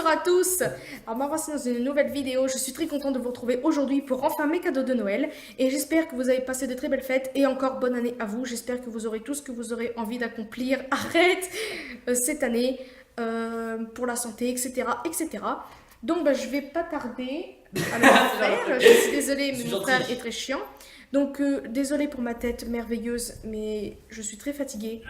Bonjour à tous. Alors moi voici dans une nouvelle vidéo. Je suis très contente de vous retrouver aujourd'hui pour enfin mes cadeaux de Noël. Et j'espère que vous avez passé de très belles fêtes et encore bonne année à vous. J'espère que vous aurez tout ce que vous aurez envie d'accomplir. Arrête cette année pour la santé, etc. etc. Donc je vais pas tarder à le faire. Je suis désolée mais mon frère est très chiant. Donc désolée pour ma tête merveilleuse mais je suis très fatiguée.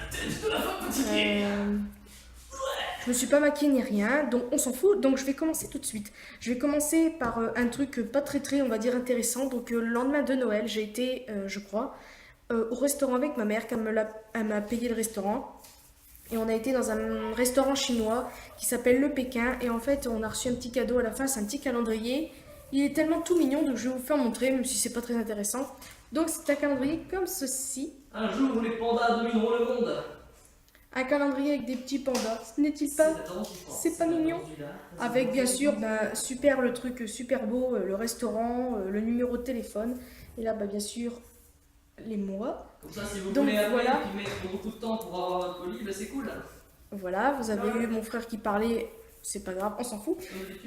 Je me suis pas maquillée ni rien, donc on s'en fout. Donc je vais commencer tout de suite. Je vais commencer par un truc pas très on va dire intéressant. Donc le lendemain de Noël, j'ai été, je crois, au restaurant avec ma mère, elle m'a payé le restaurant. Et on a été dans un restaurant chinois qui s'appelle Le Pékin. Et en fait, on a reçu un petit cadeau à la fin, c'est un petit calendrier. Il est tellement tout mignon, donc je vais vous faire montrer, même si c'est pas très intéressant. Donc c'est un calendrier comme ceci. Un jour où les pandas domineront le monde. Un calendrier avec des petits pandas. Ce n'est-il pas? C'est pas mignon? Avec bien sûr, super le truc super beau, le restaurant, le numéro de téléphone. Et là, bien sûr, les mois. Comme ça, si vous Donc voulez appeler voilà, et puis mettre beaucoup de temps pour avoir votre colis, c'est cool. voilà, vous avez eu mon frère qui parlait, c'est pas grave, on s'en fout.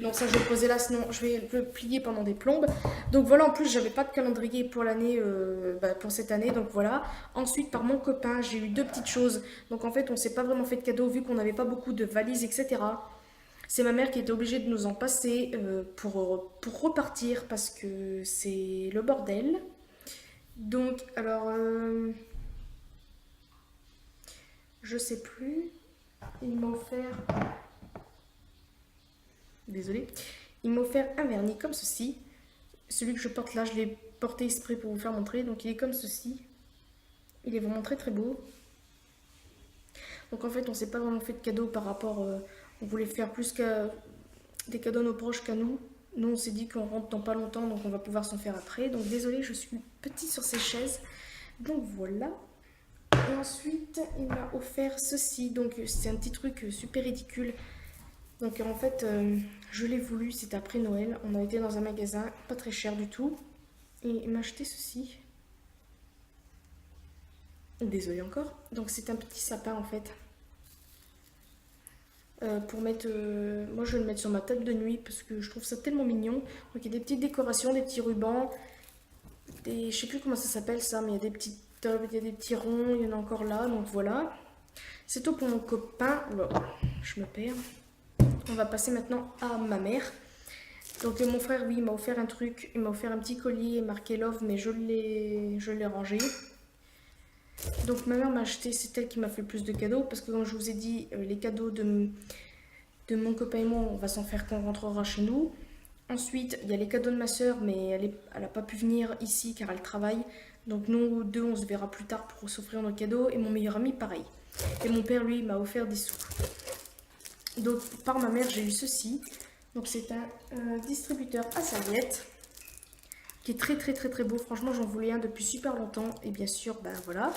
Donc ça, je vais le poser là, sinon je vais le plier pendant des plombes. Donc voilà, en plus, j'avais pas de calendrier pour l'année, pour cette année, donc voilà. Ensuite, par mon copain, j'ai eu deux petites choses. Donc en fait, on s'est pas vraiment fait de cadeaux vu qu'on n'avait pas beaucoup de valises, etc. C'est ma mère qui était obligée de nous en passer pour repartir parce que c'est le bordel. Donc, alors, je sais plus. Il m'a offert. Désolée. Il m'a offert un vernis comme ceci. Celui que je porte là, je l'ai porté exprès pour vous faire montrer. Donc, il est comme ceci. Il est vraiment très beau. Donc, en fait, on s'est pas vraiment fait de cadeaux par rapport. On voulait faire plus qu'à des cadeaux à nos proches qu'à nous. Nous, on s'est dit qu'on rentre dans pas longtemps, donc on va pouvoir s'en faire après. Donc, désolée, je suis petite sur ces chaises. Donc, voilà. Et ensuite, il m'a offert ceci. Donc, c'est un petit truc super ridicule. Donc, en fait, je l'ai voulu. C'était après Noël. On a été dans un magasin, pas très cher du tout. Et il m'a acheté ceci. Désolée encore. Donc, c'est un petit sapin, en fait. Pour mettre. Moi, je vais le mettre sur ma table de nuit parce que je trouve ça tellement mignon. Donc, il y a des petites décorations, des petits rubans, je sais plus comment ça s'appelle ça, mais il y a des petites, il y a des petits ronds, il y en a encore là. Donc voilà. C'est tout pour mon copain. Oula, je me perds. On va passer maintenant à ma mère. Donc mon frère, oui, il m'a offert un truc. Il m'a offert un petit collier marqué Love, mais je l'ai rangé. Donc ma mère m'a acheté, c'est elle qui m'a fait le plus de cadeaux parce que comme je vous ai dit, les cadeaux de mon copain et moi, on va s'en faire quand on rentrera chez nous. Ensuite, il y a les cadeaux de ma soeur, mais elle a pas pu venir ici car elle travaille. Donc nous deux, on se verra plus tard pour s'offrir nos cadeaux. Et mon meilleur ami, pareil. Et mon père, lui, m'a offert des sous. Donc par ma mère, j'ai eu ceci. Donc c'est un distributeur à serviettes qui est très beau. Franchement, j'en voulais un depuis super longtemps. Et bien sûr, voilà.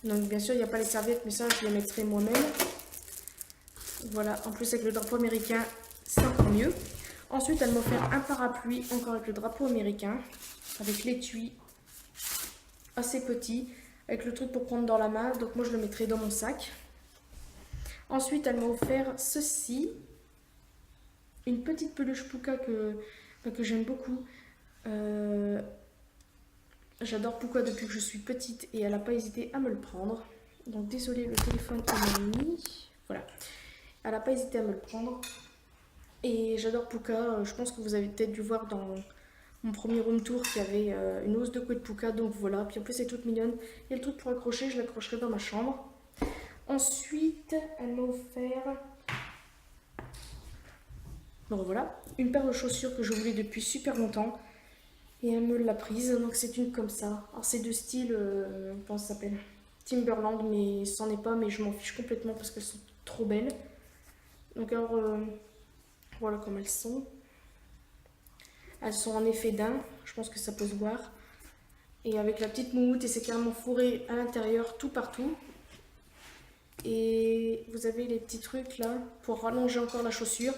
Donc bien sûr, il n'y a pas les serviettes, mais ça, je les mettrai moi-même. Voilà, en plus avec le drapeau américain, c'est encore mieux. Ensuite, elle m'a offert un parapluie, encore avec le drapeau américain, avec l'étui assez petit, avec le truc pour prendre dans la main. Donc moi, je le mettrai dans mon sac. Ensuite, elle m'a offert ceci, une petite peluche Puka que j'aime beaucoup. J'adore Puka depuis que je suis petite et elle n'a pas hésité à me le prendre. Donc désolée, le téléphone est mis. Voilà. Elle n'a pas hésité à me le prendre. Et j'adore Puka. Je pense que vous avez peut-être dû voir dans mon premier room tour qu'il y avait une housse de couette Puka. Donc voilà. Puis en plus, c'est toute mignonne. Il y a le truc pour accrocher. Je l'accrocherai dans ma chambre. Ensuite, elle m'a offert. Bon voilà. Une paire de chaussures que je voulais depuis super longtemps. Et elle me l'a prise. Donc c'est une comme ça. Alors c'est de style. Comment ça s'appelle? Timberland. Mais c'en est pas. Mais je m'en fiche complètement parce qu'elles sont trop belles. Donc alors. Voilà comme elles sont. Elles sont en effet daim, je pense que ça peut se voir. Et avec la petite moumoute, et c'est carrément fourré à l'intérieur, tout partout. Et vous avez les petits trucs là pour rallonger encore la chaussure.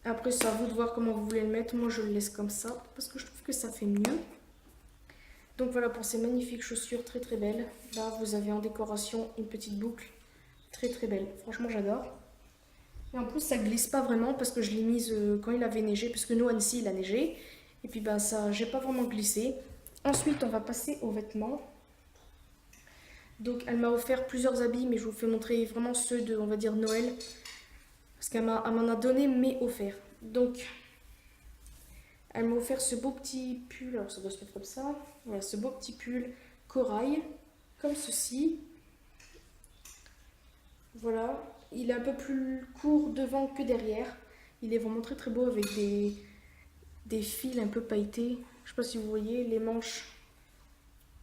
Après, c'est à vous de voir comment vous voulez le mettre. Moi, je le laisse comme ça parce que je trouve que ça fait mieux. Donc voilà pour ces magnifiques chaussures très belles. Là, vous avez en décoration une petite boucle très belle. Franchement, j'adore. Et en plus, ça glisse pas vraiment parce que je l'ai mise quand il avait neigé, parce que nous, à Annecy, il a neigé. Et puis, ben, ça, j'ai pas vraiment glissé. Ensuite, on va passer aux vêtements. Donc, elle m'a offert plusieurs habits, mais je vous fais montrer vraiment ceux de, on va dire, Noël. Parce elle m'en a donné, mais offert. Donc, elle m'a offert ce beau petit pull. Alors, ça doit se mettre comme ça. Voilà, ce beau petit pull corail, comme ceci. Voilà. Il est un peu plus court devant que derrière. Il est vraiment très très beau avec des fils un peu pailletés. Je sais pas si vous voyez, les manches,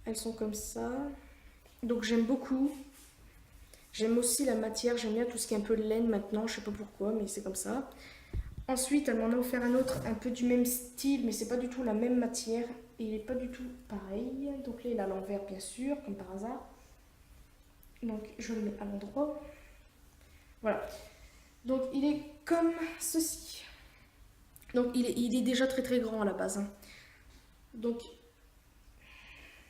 elles sont comme ça. Donc j'aime beaucoup. J'aime aussi la matière, j'aime bien tout ce qui est un peu laine maintenant, je sais pas pourquoi, mais c'est comme ça. Ensuite, elle m'en a offert un autre, un peu du même style, mais c'est pas du tout la même matière. Et il est pas du tout pareil. Donc là, il est à l'envers, bien sûr, comme par hasard. Donc je le mets à l'endroit. Voilà. Donc il est comme ceci. Donc il est déjà très très grand à la base, hein. Donc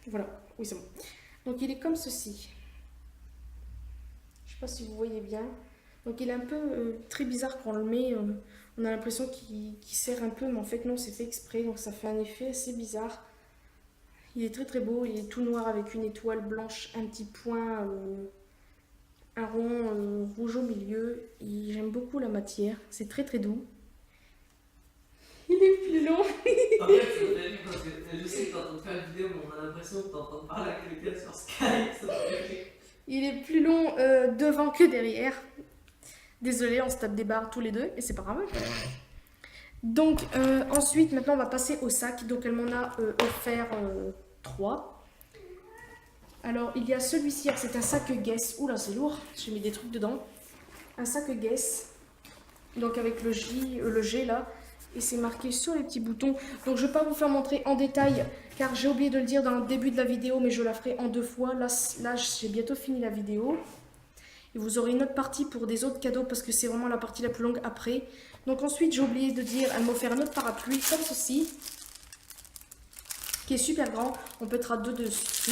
voilà, oui c'est bon. Donc il est comme ceci. Je sais pas si vous voyez bien. Donc il est un peu très bizarre quand on le met. On a l'impression qu'il serre un peu, mais en fait non, c'est fait exprès. Donc ça fait un effet assez bizarre. Il est très très beau. Il est tout noir avec une étoile blanche, un petit point, un rond rouge au milieu. J'aime beaucoup la matière. C'est très très doux. Il est plus long. En fait, ça me fait rire parce que je sais que t'es en train de faire une vidéo, mais on a l'impression que t'es en train de parler à quelqu'un sur Skype. Ça me fait rire. Il est plus long devant que derrière. Désolée, on se tape des barres tous les deux, et c'est pas grave. Donc ensuite, maintenant on va passer au sac. Donc elle m'en a offert 3. Alors il y a celui-ci, c'est un sac Guess. Oula, c'est lourd, j'ai mis des trucs dedans. Un sac Guess, donc avec le G là, et c'est marqué sur les petits boutons. Donc je ne vais pas vous faire montrer en détail, car j'ai oublié de le dire dans le début de la vidéo, mais je la ferai en 2 fois. Là j'ai bientôt fini la vidéo. Et vous aurez une autre partie pour des autres cadeaux, parce que c'est vraiment la partie la plus longue après. Donc ensuite, j'ai oublié de dire, elle m'a offert un autre parapluie, comme ceci, qui est super grand. On peut être à 2 dessus.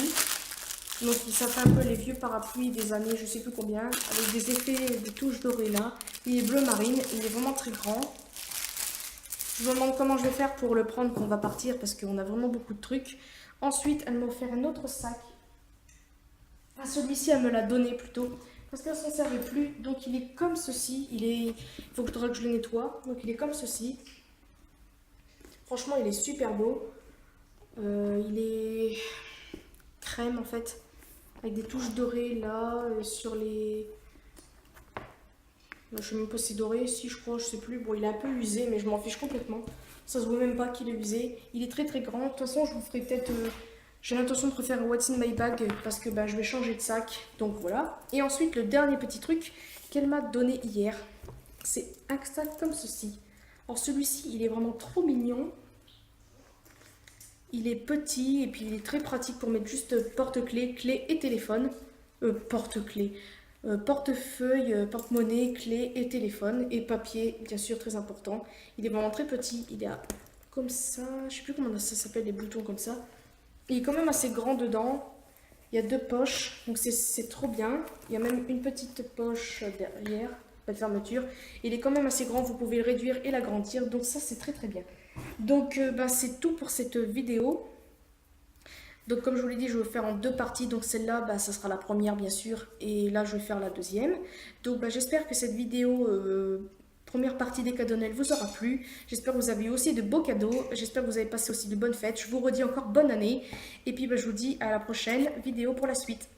Donc ça fait un peu les vieux parapluies des années, je sais plus combien, avec des effets de touches dorées là. Il est bleu marine, il est vraiment très grand. Je me demande comment je vais faire pour le prendre quand on va partir, parce qu'on a vraiment beaucoup de trucs. Ensuite, elle m'a offert un autre sac. Ah, celui-ci, elle me l'a donné plutôt, parce qu'elle ne s'en servait plus. Donc il est comme ceci. Il faut que je le nettoie. Donc il est comme ceci. Franchement, il est super beau. Il est crème en fait, avec des touches dorées là, sur les... Je sais même pas si doré, si je crois, je sais plus. Bon, il est un peu usé, mais je m'en fiche complètement. Ça se voit même pas qu'il est usé. Il est très très grand. De toute façon, je vous ferai peut-être... j'ai l'intention de refaire un What's in my bag parce que je vais changer de sac. Donc voilà. Et ensuite, le dernier petit truc qu'elle m'a donné hier, c'est un sac comme ceci. Alors celui-ci, il est vraiment trop mignon. Il est petit et puis il est très pratique pour mettre juste porte-clés, clés et téléphone. Porte-clés. Portefeuille, porte-monnaie, clés et téléphone. Et papier, bien sûr, très important. Il est vraiment très petit. Il est comme ça. Je sais plus comment ça s'appelle, les boutons comme ça. Il est quand même assez grand dedans. Il y a 2 poches. Donc c'est trop bien. Il y a même une petite poche derrière. Pas de fermeture. Il est quand même assez grand. Vous pouvez le réduire et l'agrandir. Donc ça, c'est très très bien. Donc c'est tout pour cette vidéo. Donc comme je vous l'ai dit, je vais faire en 2 parties. Donc celle-là, ça sera la première bien sûr. Et là, je vais faire la deuxième. Donc j'espère que cette vidéo, première partie des cadeaux Noël, vous aura plu. J'espère que vous avez eu aussi de beaux cadeaux. J'espère que vous avez passé aussi de bonnes fêtes. Je vous redis encore bonne année. Et puis je vous dis à la prochaine vidéo pour la suite.